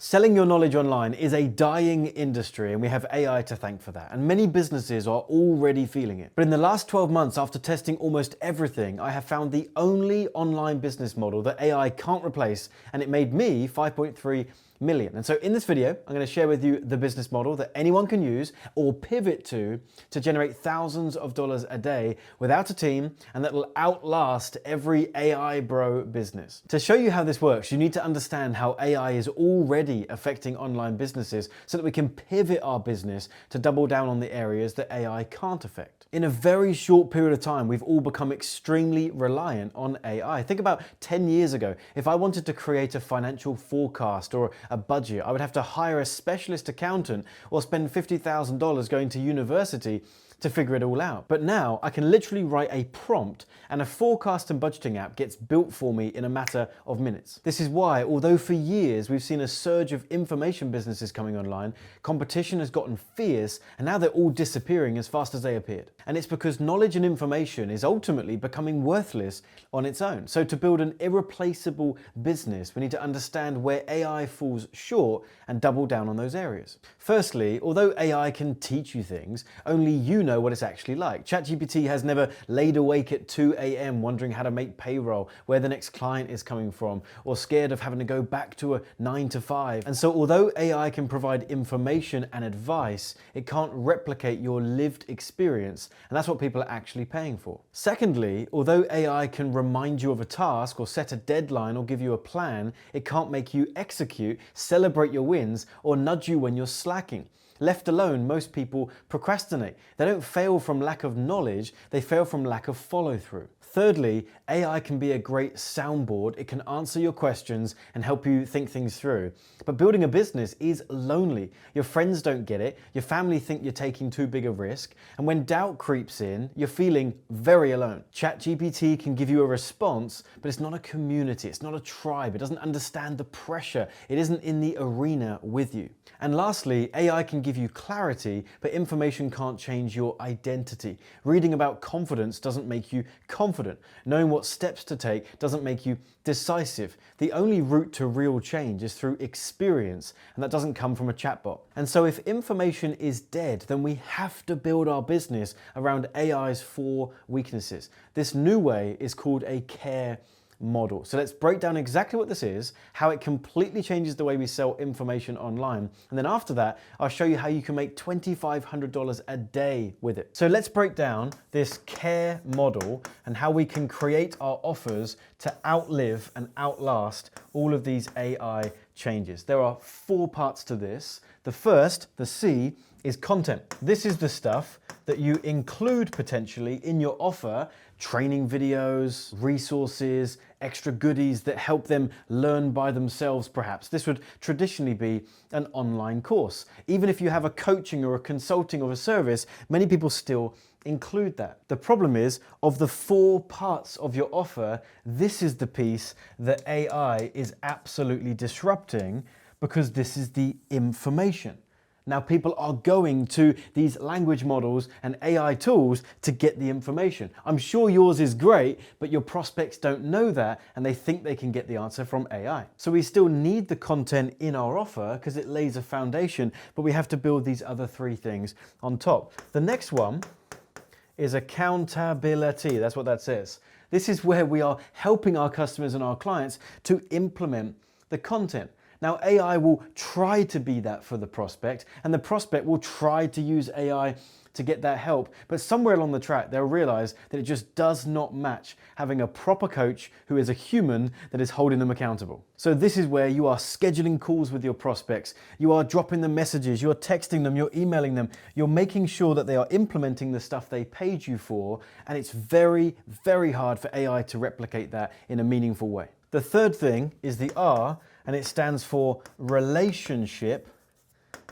Selling your knowledge online is a dying industry, and we have AI to thank for that. And many businesses are already feeling it. But in the last 12 months, after testing almost everything, I have found the only online business model that AI can't replace, and it made me 5.3 million. And so in this video, I'm going to share with you the business model that anyone can use or pivot to generate thousands of dollars a day without a team, and that will outlast every AI bro business. To show you how this works, you need to understand how AI is already affecting online businesses so that we can pivot our business to double down on the areas that AI can't affect. In a very short period of time, we've all become extremely reliant on AI. Think about 10 years ago. If I wanted to create a financial forecast or a budget, I would have to hire a specialist accountant or spend $50,000 going to university to figure it all out. But now I can literally write a prompt and a forecast and budgeting app gets built for me in a matter of minutes. This is why, although for years we've seen a surge of information businesses coming online, competition has gotten fierce and now they're all disappearing as fast as they appeared. And it's because knowledge and information is ultimately becoming worthless on its own. So to build an irreplaceable business, we need to understand where AI falls short and double down on those areas. Firstly, although AI can teach you things, only you know what it's actually like. ChatGPT has never laid awake at 2 a.m. wondering how to make payroll, where the next client is coming from, or scared of having to go back to a 9 to 5. And so although AI can provide information and advice, it can't replicate your lived experience, and that's what people are actually paying for. Secondly, although AI can remind you of a task or set a deadline or give you a plan, it can't make you execute, celebrate your wins, or nudge you when you're slacking. Left alone, most people procrastinate. They don't fail from lack of knowledge, they fail from lack of follow-through. Thirdly, AI can be a great soundboard. It can answer your questions and help you think things through. But building a business is lonely. Your friends don't get it, your family think you're taking too big a risk, and when doubt creeps in, you're feeling very alone. ChatGPT can give you a response, but it's not a community, it's not a tribe, it doesn't understand the pressure, it isn't in the arena with you. And lastly, AI can give you clarity, but information can't change your identity. Reading about confidence doesn't make you confident. Knowing what steps to take doesn't make you decisive. The only route to real change is through experience, and that doesn't come from a chatbot. And so if information is dead, then we have to build our business around AI's 4 weaknesses. This new way is called a C.A.R.E model. So let's break down exactly what this is, how it completely changes the way we sell information online, and then after that, I'll show you how you can make $2,500 a day with it. So let's break down this C.A.R.E model and how we can create our offers to outlive and outlast all of these AI changes. There are 4 parts to this. The first, the C, is content. This is the stuff that you include potentially in your offer: training videos, resources, extra goodies that help them learn by themselves perhaps. This would traditionally be an online course. Even if you have a coaching or a consulting or a service, many people still include that. The problem is, of the 4 parts of your offer, this is the piece that AI is absolutely disrupting, because this is the information. Now people are going to these language models and AI tools to get the information. I'm sure yours is great, but your prospects don't know that and they think they can get the answer from AI. So we still need the content in our offer because it lays a foundation, but we have to build these other 3 things on top. The next one is accountability. That's what that says. This is where we are helping our customers and our clients to implement the content. Now, AI will try to be that for the prospect, and the prospect will try to use AI to get that help, but somewhere along the track, they'll realize that it just does not match having a proper coach who is a human that is holding them accountable. So this is where you are scheduling calls with your prospects, you are dropping them messages, you're texting them, you're emailing them, you're making sure that they are implementing the stuff they paid you for, and it's very, very hard for AI to replicate that in a meaningful way. The third thing is the R, and it stands for relationship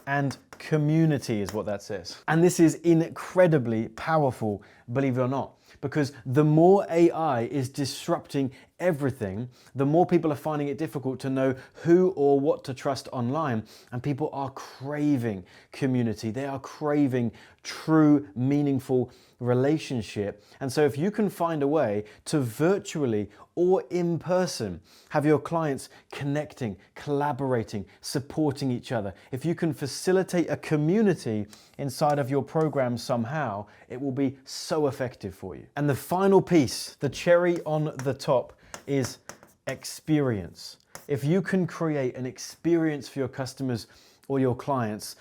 and Community is what that says. And this is incredibly powerful, believe it or not, because the more AI is disrupting everything, the more people are finding it difficult to know who or what to trust online. And people are craving community. They are craving true, meaningful relationship. And so if you can find a way to virtually or in person have your clients connecting, collaborating, supporting each other, if you can facilitate a community inside of your program somehow, it will be so effective for you. And the final piece, the cherry on the top, is experience. If you can create an experience for your customers or your clients,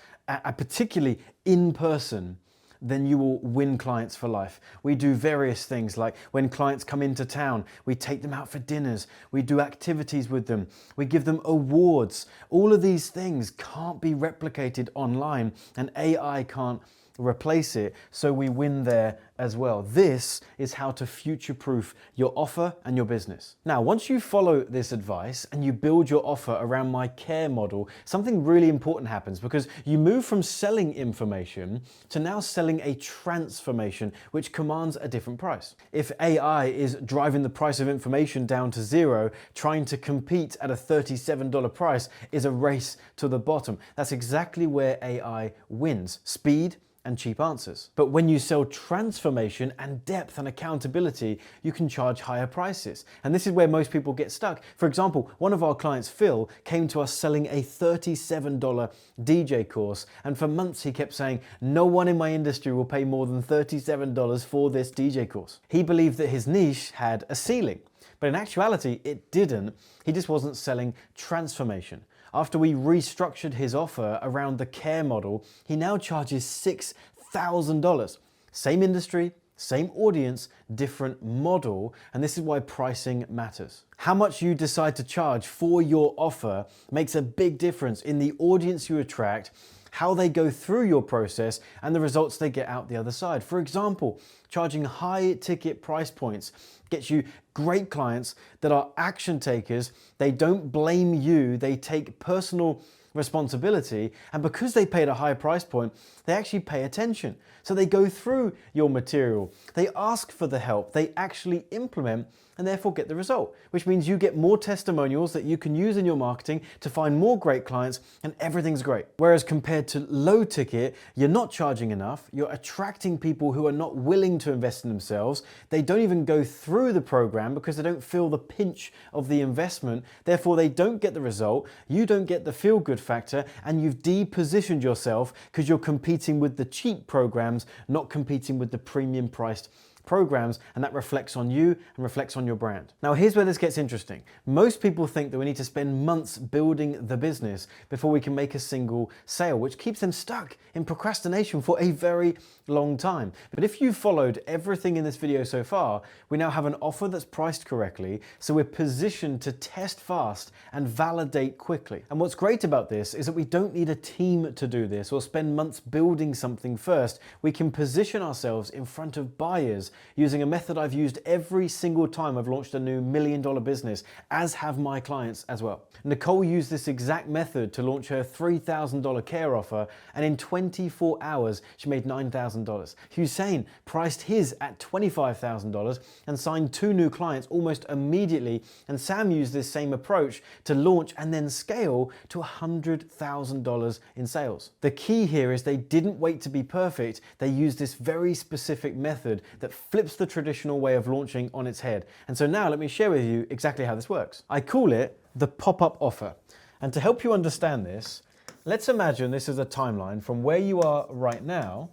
particularly in person, then you will win clients for life. We do various things, like when clients come into town, we take them out for dinners, we do activities with them, we give them awards. All of these things can't be replicated online, and AI can't replace it, so we win there as well. This is how to future-proof your offer and your business. Now, once you follow this advice and you build your offer around my C.A.R.E model, something really important happens, because you move from selling information to now selling a transformation, which commands a different price. If AI is driving the price of information down to zero, trying to compete at a $37 price is a race to the bottom. That's exactly where AI wins: speed and cheap answers. But when you sell transformation and depth and accountability, you can charge higher prices. And this is where most people get stuck. For example, one of our clients, Phil, came to us selling a $37 DJ course. And for months he kept saying, no one in my industry will pay more than $37 for this DJ course. He believed that his niche had a ceiling. But in actuality, it didn't. He just wasn't selling transformation. After we restructured his offer around the C.A.R.E model, he now charges $6,000. Same industry, same audience, different model, and this is why pricing matters. How much you decide to charge for your offer makes a big difference in the audience you attract, how they go through your process, and the results they get out the other side. For example, charging high ticket price points gets you great clients that are action takers. They don't blame you, they take personal responsibility, and because they pay at a high price point, they actually pay attention. So they go through your material, they ask for the help, they actually implement, and therefore get the result, which means you get more testimonials that you can use in your marketing to find more great clients, and everything's great. Whereas compared to low ticket, you're not charging enough, you're attracting people who are not willing to invest in themselves, they don't even go through the program because they don't feel the pinch of the investment, therefore they don't get the result, you don't get the feel-good factor, and you've depositioned yourself because you're competing with the cheap programs, not competing with the premium priced programs, and that reflects on you and reflects on your brand. Now, here's where this gets interesting. Most people think that we need to spend months building the business before we can make a single sale, which keeps them stuck in procrastination for a very long time. But if you followed everything in this video so far, we now have an offer that's priced correctly, so we're positioned to test fast and validate quickly. And what's great about this is that we don't need a team to do this or spend months building something first. We can position ourselves in front of buyers using a method I've used every single time I've launched a new $1 million business, as have my clients as well. Nicole used this exact method to launch her $3,000 C.A.R.E offer, and in 24 hours, she made $9,000. Hussein priced his at $25,000 and signed 2 new clients almost immediately, and Sam used this same approach to launch and then scale to $100,000 in sales. The key here is they didn't wait to be perfect, they used this very specific method that flips the traditional way of launching on its head. And so now let me share with you exactly how this works. I call it the pop-up offer. And to help you understand this, let's imagine this is a timeline from where you are right now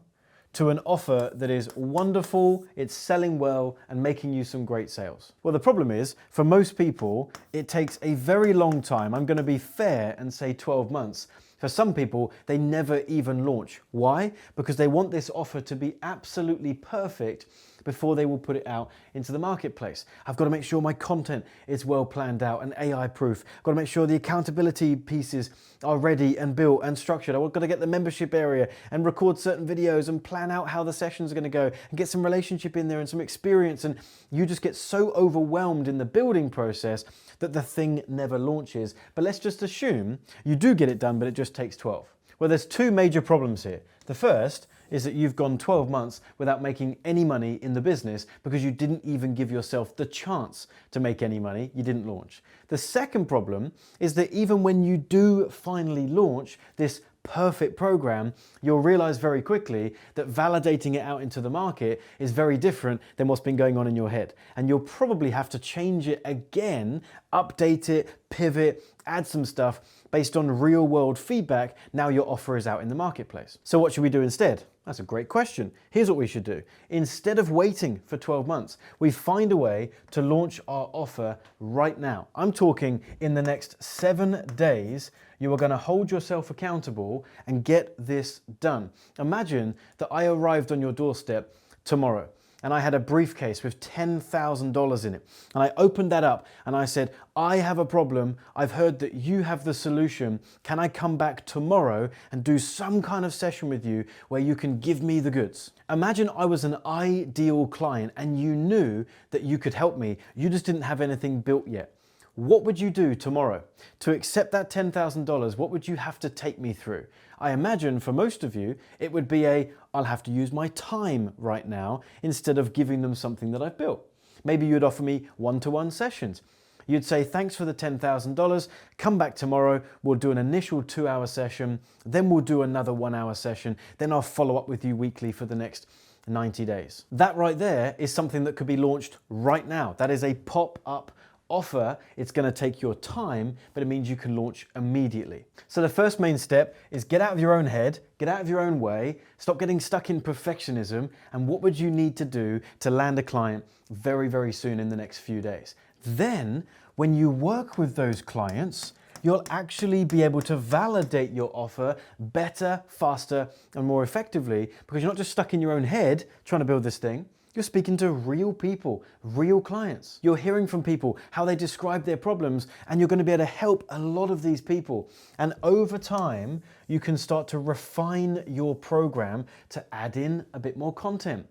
to an offer that is wonderful, it's selling well, and making you some great sales. Well, the problem is, for most people, it takes a very long time. I'm gonna be fair and say 12 months. For some people, they never even launch. Why? Because they want this offer to be absolutely perfect before they will put it out into the marketplace. I've got to make sure my content is well planned out and AI proof. I've got to make sure the accountability pieces are ready and built and structured. I've got to get the membership area and record certain videos and plan out how the sessions are going to go and get some relationship in there and some experience. And you just get so overwhelmed in the building process that the thing never launches. But let's just assume you do get it done, but it just takes 12. Well, there's two major problems here. The first is that you've gone 12 months without making any money in the business because you didn't even give yourself the chance to make any money. You didn't launch. The second problem is that even when you do finally launch this perfect program, you'll realize very quickly that validating it out into the market is very different than what's been going on in your head. And you'll probably have to change it again, update it, pivot, add some stuff based on real world feedback now your offer is out in the marketplace. So what should we do instead? That's a great question. Here's what we should do. Instead of waiting for 12 months, we find a way to launch our offer right now. I'm talking in the next 7 days, you are going to hold yourself accountable and get this done. Imagine that I arrived on your doorstep tomorrow and I had a briefcase with $10,000 in it. And I opened that up and I said, I have a problem. I've heard that you have the solution. Can I come back tomorrow and do some kind of session with you where you can give me the goods? Imagine I was an ideal client and you knew that you could help me. You just didn't have anything built yet. What would you do tomorrow? To accept that $10,000, what would you have to take me through? I imagine for most of you, it would be I'll have to use my time right now instead of giving them something that I've built. Maybe you'd offer me one-to-one sessions. You'd say, thanks for the $10,000, come back tomorrow, we'll do an initial 2-hour session, then we'll do another 1-hour session, then I'll follow up with you weekly for the next 90 days. That right there is something that could be launched right now. That is a pop-up offer. It's going to take your time, but it means you can launch immediately. So the first main step is get out of your own head, get out of your own way, stop getting stuck in perfectionism, and what would you need to do to land a client very, very soon in the next few days. Then, when you work with those clients, you'll actually be able to validate your offer better, faster, and more effectively because you're not just stuck in your own head trying to build this thing. You're speaking to real people, real clients. You're hearing from people how they describe their problems, and you're going to be able to help a lot of these people. And over time, you can start to refine your program to add in a bit more content.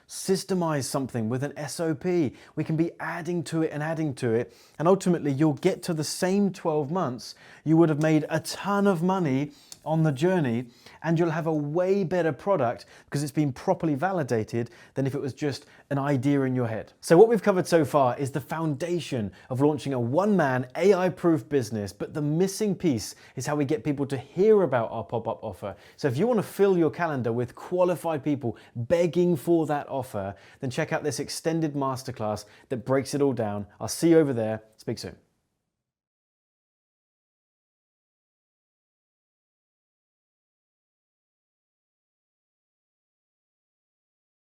Systemize something with an SOP. We can be adding to it, and ultimately you'll get to the same 12 months. You would have made a ton of money on the journey, and you'll have a way better product because it's been properly validated than if it was just an idea in your head. So what we've covered so far is the foundation of launching a one-man AI-proof business, but the missing piece is how we get people to hear about our pop-up offer. So if you want to fill your calendar with qualified people begging for that offer, then check out this extended masterclass that breaks it all down. I'll see you over there. Speak soon.